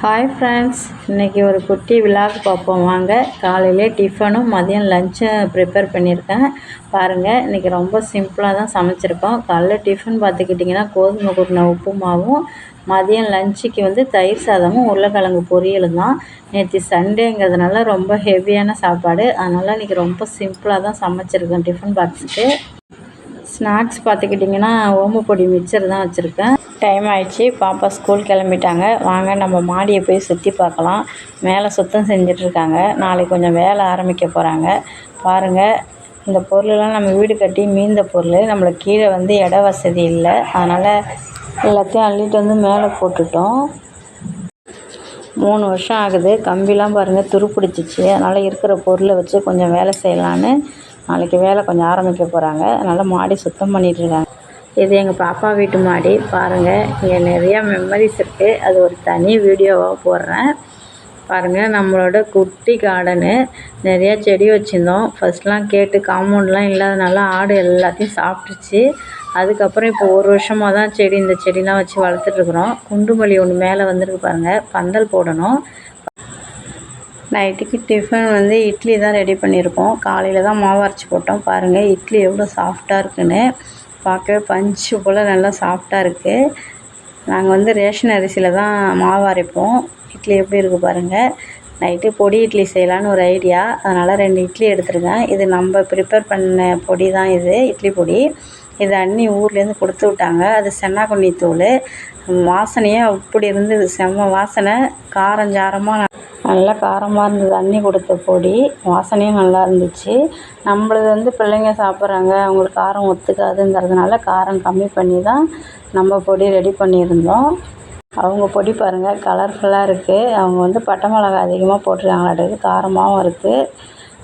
Hi friends, இன்றைக்கி ஒரு குட்டி விலாக் பார்ப்போம் வாங்க. காலையிலே டிஃபனும் மதியம் லஞ்சும் ப்ரிப்பேர் பண்ணியிருக்கேன் பாருங்கள். இன்றைக்கி ரொம்ப சிம்பிளாக தான் சமைச்சிருக்கோம். காலைல டிஃபன் பார்த்துக்கிட்டிங்கன்னா கோதுமை கூட்டின உப்புமாவும், மதியம் லஞ்சுக்கு வந்து தயிர் சாதமும் உருளைக்கிழங்கு பொரியலும் தான். நேற்று சண்டேங்கிறதுனால ரொம்ப ஹெவியான சாப்பாடு, அதனால் இன்றைக்கி ரொம்ப சிம்பிளாக தான் சமைச்சிருக்கேன். டிஃபன் பாக்ஸுக்கு ஸ்நாக்ஸ் பார்த்துக்கிட்டிங்கன்னா ஓமப்பொடி மிக்சர் தான் வச்சுருக்கேன். டைம் ஆகிடுச்சி, பாப்பா ஸ்கூல் கிளம்பிட்டாங்க. வாங்க நம்ம மாடியை போய் சுற்றி பார்க்கலாம். மேலே சுத்தம் செஞ்சிட்ருக்காங்க. நாளைக்கு கொஞ்சம் வேலை ஆரம்பிக்க போகிறாங்க பாருங்கள். இந்த பொருளெலாம் நம்ம வீடு கட்டி மீந்த பொருள், நம்மளுக்கு கீழே வந்து இட வசதி இல்லை, அதனால் எல்லாத்தையும் அள்ளிட்டு வந்து மேலே போட்டுட்டோம். 3 வருஷம் ஆகுது. கம்பிலாம் பாருங்கள் துருப்பிடிச்சிச்சு. அதனால் இருக்கிற பொருளை வச்சு கொஞ்சம் வேலை செய்யலான்னு நாளைக்கு வேலை கொஞ்சம் ஆரம்பிக்க போகிறாங்க. அதனால் மாடி சுத்தம் பண்ணிகிட்ருக்காங்க. இது எங்கள் பாப்பா வீட்டு மாடி பாருங்கள். இங்கே நிறையா மெமரிஸ் இருக்குது. அது ஒரு தனி வீடியோவாக போடுறேன் பாருங்கள். நம்மளோட குட்டி கார்டனு, நிறையா செடி வச்சுருந்தோம். ஃபஸ்ட்லாம் கேட்டு காம்பவுண்ட்லாம் இல்லாதனால ஆடு எல்லாத்தையும் சாப்பிட்டுச்சு. அதுக்கப்புறம் இப்போ 1 வருஷமாக தான் இந்த செடிலாம் வச்சு வளர்த்துட்ருக்குறோம். குண்டுமல்லி ஒன்று மேலே வந்துருக்கு பாருங்கள். பந்தல் போடணும். நைட்டுக்கு டிஃபன் வந்து இட்லி தான் ரெடி பண்ணியிருக்கோம். காலையில் தான் மாவு அரைச்சி போட்டோம் பாருங்கள். இட்லி எவ்வளோ சாஃப்டாக இருக்குன்னு பார்க்கவே பஞ்சு போல் நல்லா சாஃப்டாக இருக்குது. நாங்கள் வந்து ரேஷன் அரிசியில் தான் மாவு அரைப்போம். இட்லி எப்படி இருக்குது பாருங்கள். நைட்டு பொடி இட்லி செய்யலான்னு ஒரு ஐடியா, அதனால் 2 இட்லி எடுத்துருக்கேன். இது நம்ம ப்ரிப்பேர் பண்ண பொடி தான், இது இட்லி பொடி. இது அண்ணி ஊர்லேருந்து கொடுத்து விட்டாங்க. அது சென்னாக்குண்ணி தூள். வாசனையே அப்படி இருந்தது, செம்ம வாசனை. காரஞ்சாரமாக நல்லா காரமாக இருந்தது. அண்ணி கொடுத்த பொடி வாசனையும் நல்லா இருந்துச்சு. நம்மளது வந்து பிள்ளைங்க சாப்பிட்றாங்க, அவங்களுக்கு காரம் ஒத்துக்காதுங்கிறதுனால காரம் கம்மி பண்ணி தான் நம்ம பொடி ரெடி பண்ணியிருந்தோம். அவங்க பொடி பாருங்கள் கலர்ஃபுல்லாக இருக்குது. அவங்க வந்து பட்டை மிளகாய் அதிகமாக போட்டிருக்காங்களாட்டுக்கு, காரமாகவும் இருக்குது.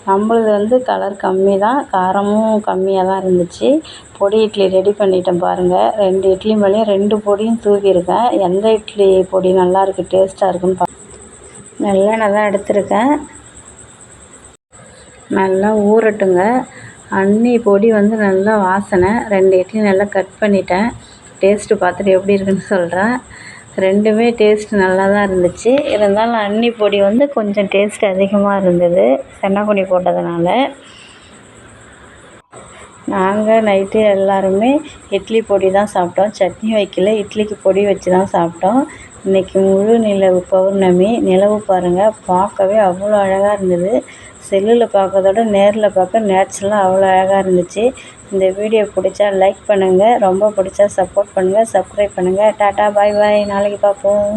நம்மளது வந்து கலர் கம்மி தான், காரமும் கம்மியாக தான் இருந்துச்சு. பொடி இட்லி ரெடி பண்ணிட்டேன் பாருங்கள். 2 இட்லி மேலேயும் 2 பொடியும் தூக்கியிருக்கேன். எந்த இட்லி பொடி நல்லா இருக்குது, டேஸ்ட்டாக இருக்குன்னு நல்லெண்ணெய் தான் எடுத்திருக்கேன். நல்லா ஊறட்டுங்க. அன்னி பொடி வந்து நல்லா வாசனை. 2 இட்லி நல்லா கட் பண்ணிட்டேன். டேஸ்ட்டு பார்த்துட்டு எப்படி இருக்குன்னு சொல்கிறேன். ரெண்டுமே டேஸ்ட்டு நல்லா தான் இருந்துச்சு. இருந்தாலும் அன்னி பொடி வந்து கொஞ்சம் டேஸ்ட் அதிகமாக இருந்தது, சென்னாக்குண்ணி போட்டதுனால. நாங்கள் நைட்டு எல்லாருமே இட்லி பொடி தான் சாப்பிட்டோம். சட்னி வைக்கல, இட்லிக்கு பொடி வச்சு தான் சாப்பிட்டோம். இன்றைக்கி முழு நிலவு பௌர்ணமி. நிலவு பாருங்கள், பார்க்கவே அவ்வளோ அழகாக இருந்தது. செல்லில் பார்க்கறதோட நேரில் பார்க்க நேச்சுரலாக அவ்வளோ அழகாக இருந்துச்சு. இந்த வீடியோ பிடிச்சா லைக் பண்ணுங்கள், ரொம்ப பிடிச்சா சப்போர்ட் பண்ணுங்கள், சப்ஸ்கிரைப் பண்ணுங்கள். டாட்டா பாய் பாய், நாளைக்கு பார்ப்போம்.